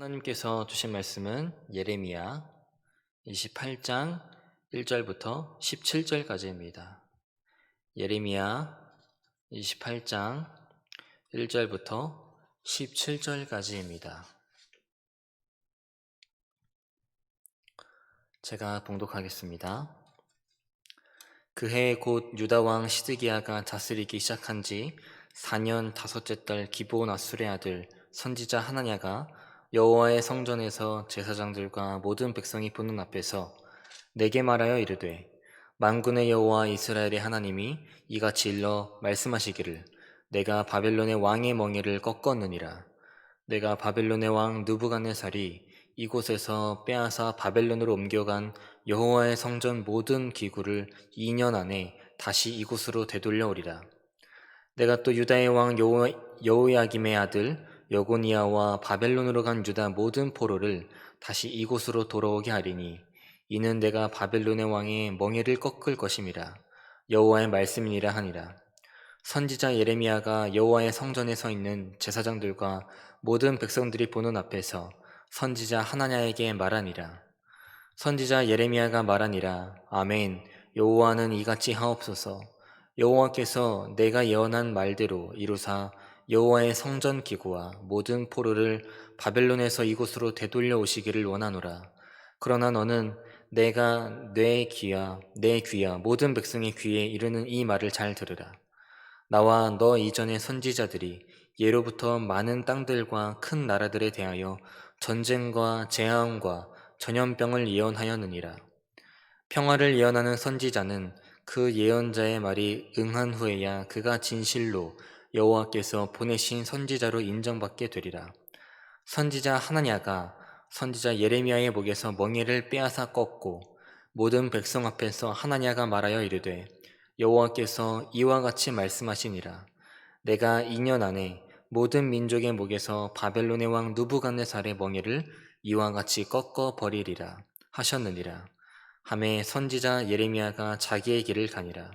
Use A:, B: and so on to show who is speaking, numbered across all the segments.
A: 하나님께서 주신 말씀은 예레미야 28장 1절부터 17절까지입니다. 예레미야 28장 1절부터 17절까지입니다. 제가 봉독하겠습니다. 그해 곧 유다 왕 시드기야가 다스리기 시작한 지 4년 다섯째 달 기브온 아술의 아들 선지자 하나냐가 여호와의 성전에서 제사장들과 모든 백성이 보는 앞에서 내게 말하여 이르되 만군의 여호와 이스라엘의 하나님이 이같이 일러 말씀하시기를 내가 바벨론의 왕의 멍에를 꺾었느니라. 내가 바벨론의 왕 느부갓네살이 이곳에서 빼앗아 바벨론으로 옮겨간 여호와의 성전 모든 기구를 2년 안에 다시 이곳으로 되돌려 오리라. 내가 또 유다의 왕 여호야김의 아들 여고니아와 바벨론으로 간 유다 모든 포로를 다시 이곳으로 돌아오게 하리니 이는 내가 바벨론의 왕의 멍에를 꺾을 것임이라. 여호와의 말씀이니라 하니라. 선지자 예레미야가 여호와의 성전에 서 있는 제사장들과 모든 백성들이 보는 앞에서 선지자 하나냐에게 말하니라. 선지자 예레미야가 말하니라. 아멘. 여호와는 이같이 하옵소서. 여호와께서 내가 예언한 말대로 이루사 여호와의 성전 기구와 모든 포로를 바벨론에서 이곳으로 되돌려 오시기를 원하노라. 그러나 너는 내가 내 귀야 모든 백성의 귀에 이르는 이 말을 잘 들으라. 나와 너 이전의 선지자들이 예로부터 많은 땅들과 큰 나라들에 대하여 전쟁과 재앙과 전염병을 예언하였느니라. 평화를 예언하는 선지자는 그 예언자의 말이 응한 후에야 그가 진실로 여호와께서 보내신 선지자로 인정받게 되리라. 선지자 하나냐가 선지자 예레미야의 목에서 멍에를 빼앗아 꺾고 모든 백성 앞에서 하나냐가 말하여 이르되 여호와께서 이와 같이 말씀하시니라. 내가 2년 안에 모든 민족의 목에서 바벨론의 왕 느부갓네살의 멍에를 이와 같이 꺾어 버리리라 하셨느니라. 하매 선지자 예레미야가 자기의 길을 가니라.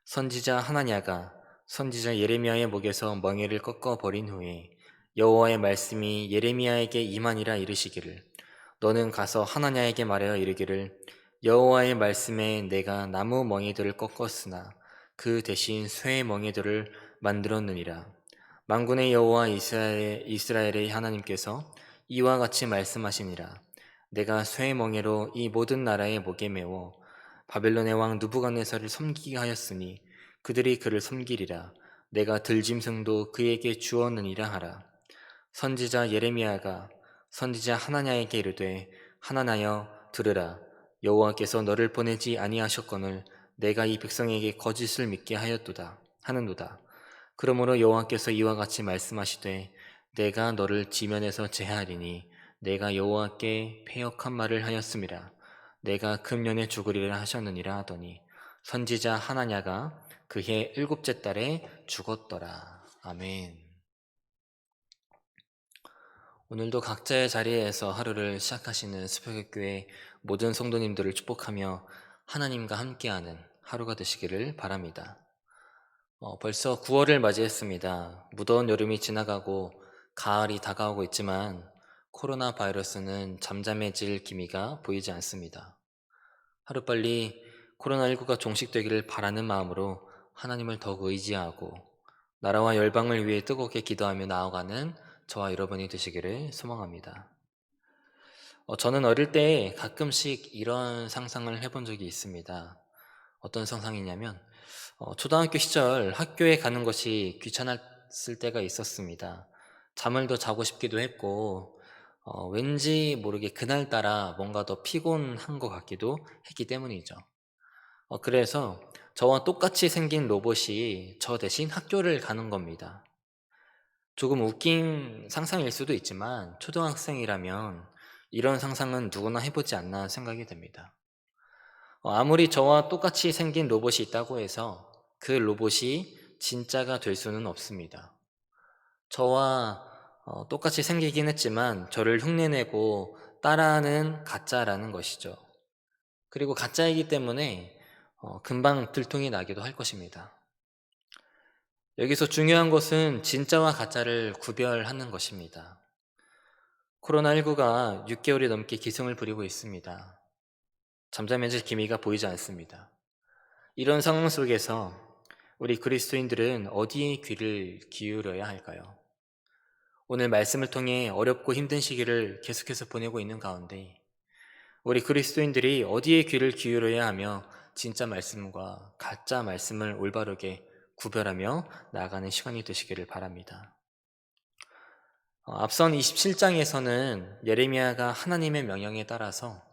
A: 선지자 하나냐가 선지자 예레미야의 목에서 멍에를 꺾어 버린 후에 여호와의 말씀이 예레미야에게 임하니라 이르시기를 너는 가서 하나냐에게 말하여 이르기를 여호와의 말씀에 내가 나무 멍에들을 꺾었으나 그 대신 쇠 멍에들을 만들었느니라. 만군의 여호와 이스라엘의 하나님께서 이와 같이 말씀하시니라. 내가 쇠 멍에로 이 모든 나라의 목에 메워 바벨론의 왕 느부갓네살을 섬기게 하였으니 그들이 그를 섬기리라. 내가 들짐승도 그에게 주었느니라 하라. 선지자 예레미야가 선지자 하나냐에게 이르되 하나나여 들으라. 여호와께서 너를 보내지 아니하셨거늘 내가 이 백성에게 거짓을 믿게 하는도다. 그러므로 여호와께서 이와 같이 말씀하시되 내가 너를 지면에서 제하리니 내가 여호와께 패역한 말을 하였음이라. 내가 금년에 죽으리라 하셨느니라 하더니 선지자 하나냐가 그해 7째 달에 죽었더라. 아멘. 오늘도 각자의 자리에서 하루를 시작하시는 수표교회 모든 성도님들을 축복하며 하나님과 함께하는 하루가 되시기를 바랍니다. 벌써 9월을 맞이했습니다. 무더운 여름이 지나가고 가을이 다가오고 있지만 코로나 바이러스는 잠잠해질 기미가 보이지 않습니다. 하루빨리 코로나19가 종식되기를 바라는 마음으로 하나님을 더욱 의지하고 나라와 열방을 위해 뜨겁게 기도하며 나아가는 저와 여러분이 되시기를 소망합니다. 저는 어릴 때 가끔씩 이런 상상을 해본 적이 있습니다. 어떤 상상이냐면 초등학교 시절 학교에 가는 것이 귀찮았을 때가 있었습니다. 잠을 더 자고 싶기도 했고 왠지 모르게 그날따라 뭔가 더 피곤한 것 같기도 했기 때문이죠. 그래서 저와 똑같이 생긴 로봇이 저 대신 학교를 가는 겁니다. 조금 웃긴 상상일 수도 있지만 초등학생이라면 이런 상상은 누구나 해보지 않나 생각이 됩니다. 아무리 저와 똑같이 생긴 로봇이 있다고 해서 그 로봇이 진짜가 될 수는 없습니다. 저와 똑같이 생기긴 했지만 저를 흉내내고 따라하는 가짜라는 것이죠. 그리고 가짜이기 때문에 금방 들통이 나기도 할 것입니다. 여기서 중요한 것은 진짜와 가짜를 구별하는 것입니다. 코로나19가 6개월이 넘게 기승을 부리고 있습니다. 잠잠해질 기미가 보이지 않습니다. 이런 상황 속에서 우리 그리스도인들은 어디에 귀를 기울여야 할까요? 오늘 말씀을 통해 어렵고 힘든 시기를 계속해서 보내고 있는 가운데 우리 그리스도인들이 어디에 귀를 기울여야 하며 진짜 말씀과 가짜 말씀을 올바르게 구별하며 나아가는 시간이 되시기를 바랍니다. 앞선 27장에서는 예레미야가 하나님의 명령에 따라서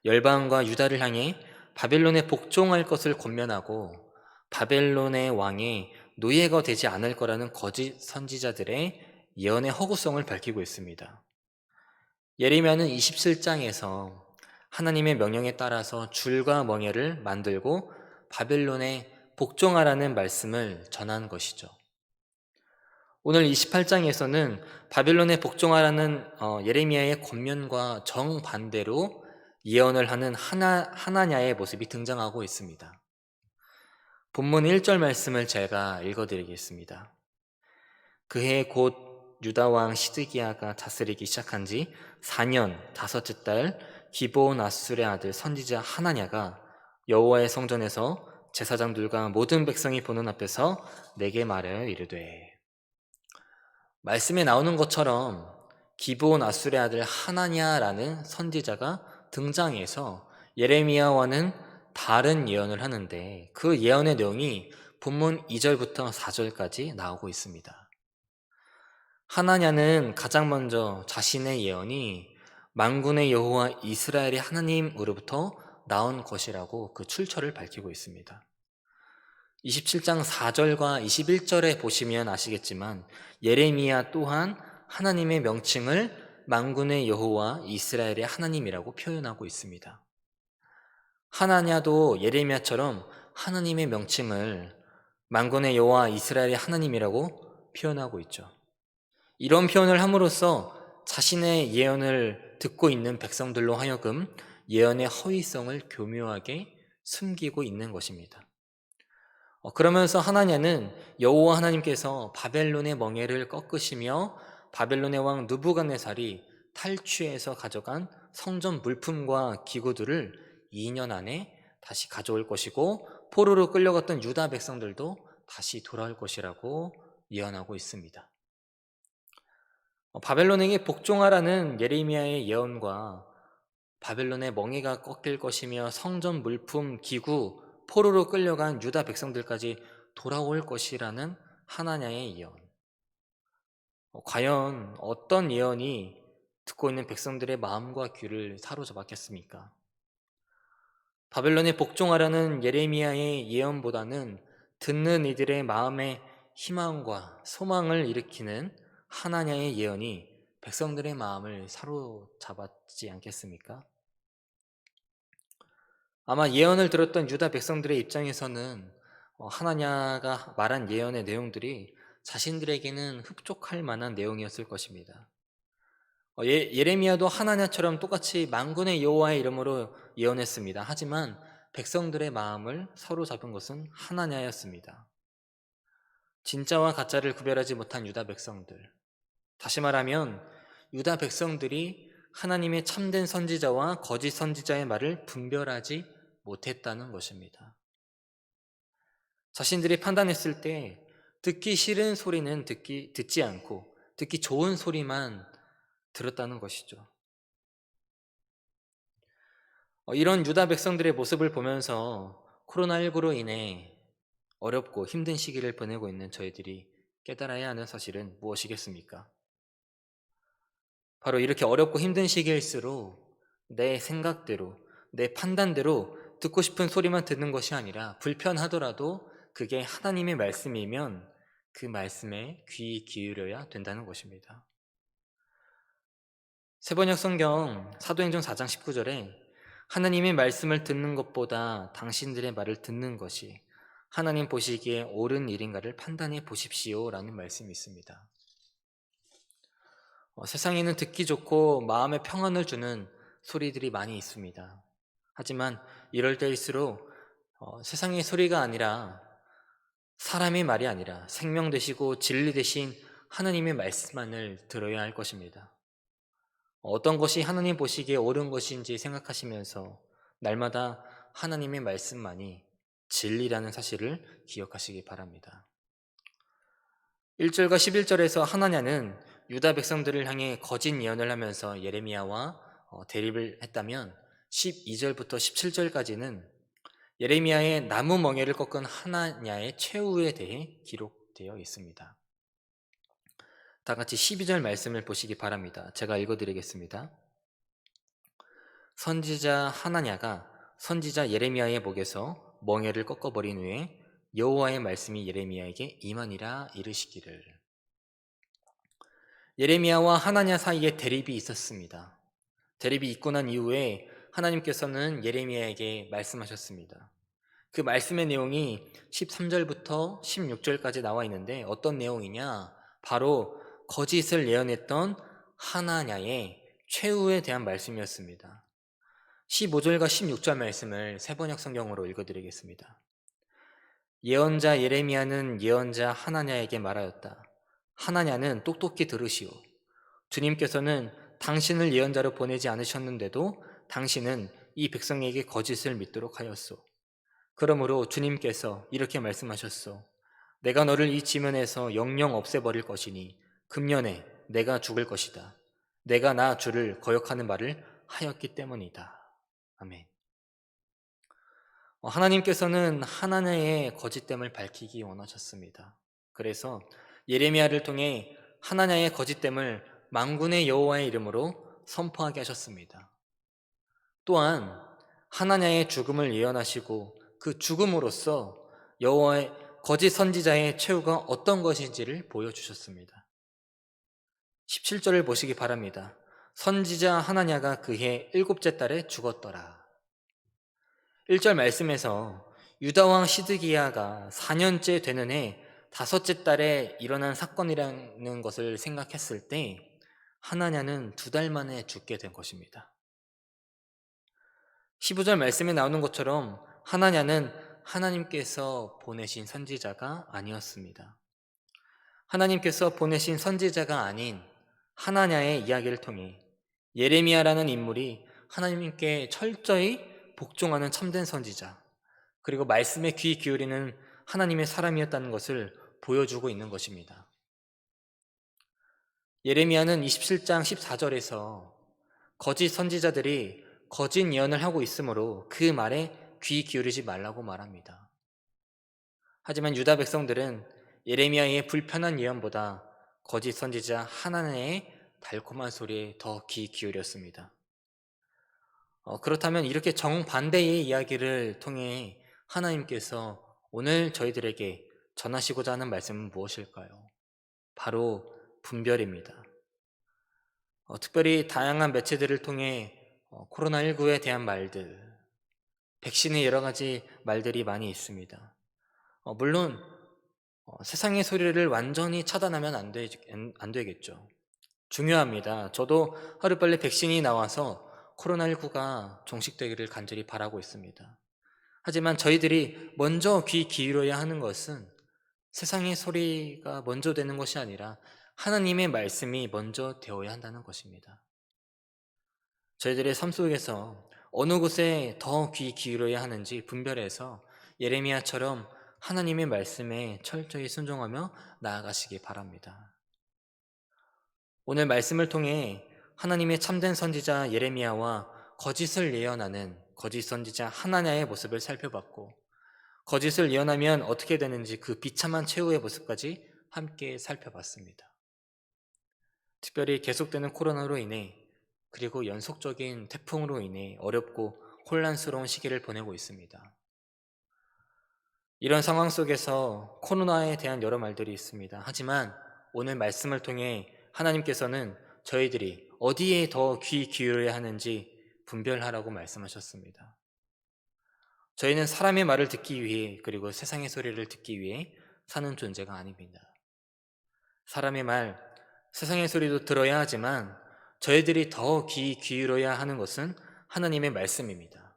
A: 열방과 유다를 향해 바벨론에 복종할 것을 권면하고 바벨론의 왕이 노예가 되지 않을 거라는 거짓 선지자들의 예언의 허구성을 밝히고 있습니다. 예레미야는 27장에서 하나님의 명령에 따라서 줄과 멍에를 만들고 바벨론에 복종하라는 말씀을 전한 것이죠. 오늘 28장에서는 바벨론에 복종하라는 예레미야의 권면과 정반대로 예언을 하는 하나냐의 모습이 등장하고 있습니다. 본문 1절 말씀을 제가 읽어드리겠습니다. 그해 곧 유다 왕 시드기야가 다스리기 시작한 지 4년 다섯째 달 기브온 아술의 아들 선지자 하나냐가 여호와의 성전에서 제사장들과 모든 백성이 보는 앞에서 내게 말하여 이르되, 말씀에 나오는 것처럼 기브온 아술의 아들 하나냐라는 선지자가 등장해서 예레미야와는 다른 예언을 하는데 그 예언의 내용이 본문 2절부터 4절까지 나오고 있습니다. 하나냐는 가장 먼저 자신의 예언이 만군의 여호와 이스라엘의 하나님으로부터 나온 것이라고 그 출처를 밝히고 있습니다. 27장 4절과 21절에 보시면 아시겠지만 예레미야 또한 하나님의 명칭을 만군의 여호와 이스라엘의 하나님이라고 표현하고 있습니다. 하나냐도 예레미야처럼 하나님의 명칭을 만군의 여호와 이스라엘의 하나님이라고 표현하고 있죠. 이런 표현을 함으로써 자신의 예언을 듣고 있는 백성들로 하여금 예언의 허위성을 교묘하게 숨기고 있는 것입니다. 그러면서 하나냐는 여호와 하나님께서 바벨론의 멍에를 꺾으시며 바벨론의 왕 느부갓네살이 탈취해서 가져간 성전 물품과 기구들을 2년 안에 다시 가져올 것이고 포로로 끌려갔던 유다 백성들도 다시 돌아올 것이라고 예언하고 있습니다. 바벨론에게 복종하라는 예레미야의 예언과 바벨론의 멍에가 꺾일 것이며 성전 물품, 기구, 포로로 끌려간 유다 백성들까지 돌아올 것이라는 하나냐의 예언. 과연 어떤 예언이 듣고 있는 백성들의 마음과 귀를 사로잡았겠습니까? 바벨론에 복종하라는 예레미야의 예언보다는 듣는 이들의 마음에 희망과 소망을 일으키는 하나냐의 예언이 백성들의 마음을 사로잡았지 않겠습니까? 아마 예언을 들었던 유다 백성들의 입장에서는 하나냐가 말한 예언의 내용들이 자신들에게는 흡족할 만한 내용이었을 것입니다. 예레미야도 하나냐처럼 똑같이 만군의 여호와의 이름으로 예언했습니다. 하지만 백성들의 마음을 사로잡은 것은 하나냐였습니다. 진짜와 가짜를 구별하지 못한 유다 백성들. 다시 말하면 유다 백성들이 하나님의 참된 선지자와 거짓 선지자의 말을 분별하지 못했다는 것입니다. 자신들이 판단했을 때 듣기 싫은 소리는 듣지 않고 듣기 좋은 소리만 들었다는 것이죠. 이런 유다 백성들의 모습을 보면서 코로나19로 인해 어렵고 힘든 시기를 보내고 있는 저희들이 깨달아야 하는 사실은 무엇이겠습니까? 바로 이렇게 어렵고 힘든 시기일수록 내 생각대로, 내 판단대로 듣고 싶은 소리만 듣는 것이 아니라 불편하더라도 그게 하나님의 말씀이면 그 말씀에 귀 기울여야 된다는 것입니다. 세번역 성경 사도행전 4장 19절에 하나님의 말씀을 듣는 것보다 당신들의 말을 듣는 것이 하나님 보시기에 옳은 일인가를 판단해 보십시오 라는 말씀이 있습니다. 세상에는 듣기 좋고 마음에 평안을 주는 소리들이 많이 있습니다. 하지만 이럴 때일수록 세상의 소리가 아니라 사람의 말이 아니라 생명 되시고 진리 되신 하나님의 말씀만을 들어야 할 것입니다. 어떤 것이 하나님 보시기에 옳은 것인지 생각하시면서 날마다 하나님의 말씀만이 진리라는 사실을 기억하시기 바랍니다. 1절과 11절에서 하나냐는 유다 백성들을 향해 거짓 예언을 하면서 예레미야와 대립을 했다면 12절부터 17절까지는 예레미야의 나무 멍에를 꺾은 하나냐의 최후에 대해 기록되어 있습니다. 다 같이 12절 말씀을 보시기 바랍니다. 제가 읽어드리겠습니다. 선지자 하나냐가 선지자 예레미야의 목에서 멍에를 꺾어버린 후에 여호와의 말씀이 예레미야에게 임하니라 이르시기를. 예레미야와 하나냐 사이에 대립이 있었습니다. 대립이 있고 난 이후에 하나님께서는 예레미야에게 말씀하셨습니다. 그 말씀의 내용이 13절부터 16절까지 나와 있는데 어떤 내용이냐? 바로 거짓을 예언했던 하나냐의 최후에 대한 말씀이었습니다. 15절과 16절 말씀을 세번역 성경으로 읽어드리겠습니다. 예언자 예레미야는 예언자 하나냐에게 말하였다. 하나냐는 똑똑히 들으시오. 주님께서는 당신을 예언자로 보내지 않으셨는데도 당신은 이 백성에게 거짓을 믿도록 하였소. 그러므로 주님께서 이렇게 말씀하셨소. 내가 너를 이 지면에서 영영 없애버릴 것이니 금년에 내가 죽을 것이다. 내가 나 주를 거역하는 말을 하였기 때문이다. 아멘. 하나님께서는 하나냐의 거짓됨을 밝히기 원하셨습니다. 그래서 예레미야를 통해 하나냐의 거짓됨을 만군의 여호와의 이름으로 선포하게 하셨습니다. 또한 하나냐의 죽음을 예언하시고 그 죽음으로써 여호와의 거짓 선지자의 최후가 어떤 것인지를 보여주셨습니다. 17절을 보시기 바랍니다. 선지자 하나냐가 그해 7째 달에 죽었더라. 1절 말씀에서 유다왕 시드기야가 4년째 되는 해 5째 달에 일어난 사건이라는 것을 생각했을 때 하나냐는 2달 만에 죽게 된 것입니다. 15절 말씀에 나오는 것처럼 하나냐는 하나님께서 보내신 선지자가 아니었습니다. 하나님께서 보내신 선지자가 아닌 하나냐의 이야기를 통해 예레미야라는 인물이 하나님께 철저히 복종하는 참된 선지자, 그리고 말씀에 귀 기울이는 하나님의 사람이었다는 것을 보여주고 있는 것입니다. 예레미야는 27장 14절에서 거짓 선지자들이 거짓 예언을 하고 있으므로 그 말에 귀 기울이지 말라고 말합니다. 하지만 유다 백성들은 예레미야의 불편한 예언보다 거짓 선지자 하나냐의 달콤한 소리에 더 귀 기울였습니다. 그렇다면 이렇게 정반대의 이야기를 통해 하나님께서 오늘 저희들에게 전하시고자 하는 말씀은 무엇일까요? 바로 분별입니다. 특별히 다양한 매체들을 통해 코로나19에 대한 말들, 백신의 여러 가지 말들이 많이 있습니다. 물론 세상의 소리를 완전히 차단하면 안 되겠죠. 중요합니다. 저도 하루빨리 백신이 나와서 코로나19가 종식되기를 간절히 바라고 있습니다. 하지만 저희들이 먼저 귀 기울여야 하는 것은 세상의 소리가 먼저 되는 것이 아니라 하나님의 말씀이 먼저 되어야 한다는 것입니다. 저희들의 삶 속에서 어느 곳에 더 귀 기울여야 하는지 분별해서 예레미야처럼 하나님의 말씀에 철저히 순종하며 나아가시기 바랍니다. 오늘 말씀을 통해 하나님의 참된 선지자 예레미야와 거짓을 예언하는 거짓 선지자 하나냐의 모습을 살펴봤고, 거짓을 예언하면 어떻게 되는지 그 비참한 최후의 모습까지 함께 살펴봤습니다. 특별히 계속되는 코로나로 인해 그리고 연속적인 태풍으로 인해 어렵고 혼란스러운 시기를 보내고 있습니다. 이런 상황 속에서 코로나에 대한 여러 말들이 있습니다. 하지만 오늘 말씀을 통해 하나님께서는 저희들이 어디에 더 귀 기울여야 하는지 분별하라고 말씀하셨습니다. 저희는 사람의 말을 듣기 위해 그리고 세상의 소리를 듣기 위해 사는 존재가 아닙니다. 사람의 말, 세상의 소리도 들어야 하지만 저희들이 더 귀 기울여야 하는 것은 하나님의 말씀입니다.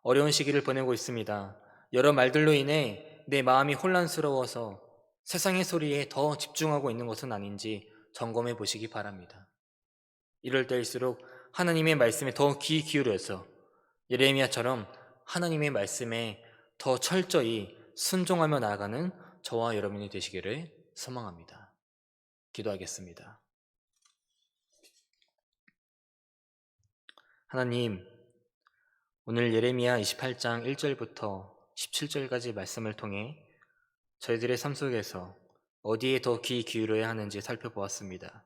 A: 어려운 시기를 보내고 있습니다. 여러 말들로 인해 내 마음이 혼란스러워서 세상의 소리에 더 집중하고 있는 것은 아닌지 점검해 보시기 바랍니다. 이럴 때일수록 하나님의 말씀에 더 귀 기울여서 예레미야처럼 하나님의 말씀에 더 철저히 순종하며 나아가는 저와 여러분이 되시기를 소망합니다. 기도하겠습니다. 하나님, 오늘 예레미야 28장 1절부터 17절까지 말씀을 통해 저희들의 삶 속에서 어디에 더 귀 기울여야 하는지 살펴보았습니다.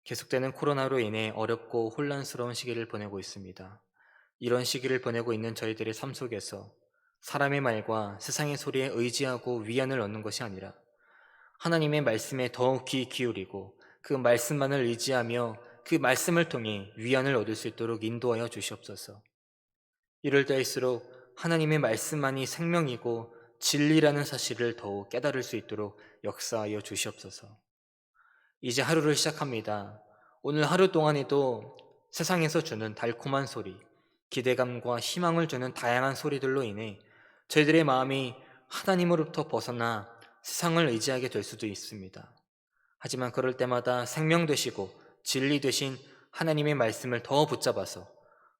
A: 계속되는 코로나로 인해 어렵고 혼란스러운 시기를 보내고 있습니다. 이런 시기를 보내고 있는 저희들의 삶 속에서 사람의 말과 세상의 소리에 의지하고 위안을 얻는 것이 아니라 하나님의 말씀에 더욱 귀 기울이고 그 말씀만을 의지하며 그 말씀을 통해 위안을 얻을 수 있도록 인도하여 주시옵소서. 이럴 때일수록 하나님의 말씀만이 생명이고 진리라는 사실을 더욱 깨달을 수 있도록 역사하여 주시옵소서. 이제 하루를 시작합니다. 오늘 하루 동안에도 세상에서 주는 달콤한 소리, 기대감과 희망을 주는 다양한 소리들로 인해 저희들의 마음이 하나님으로부터 벗어나 세상을 의지하게 될 수도 있습니다. 하지만 그럴 때마다 생명 되시고 진리 되신 하나님의 말씀을 더 붙잡아서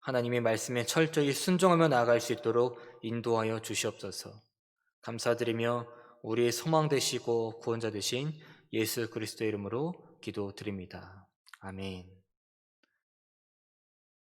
A: 하나님의 말씀에 철저히 순종하며 나아갈 수 있도록 인도하여 주시옵소서. 감사드리며 우리의 소망 되시고 구원자 되신 예수 그리스도의 이름으로 기도드립니다. 아멘.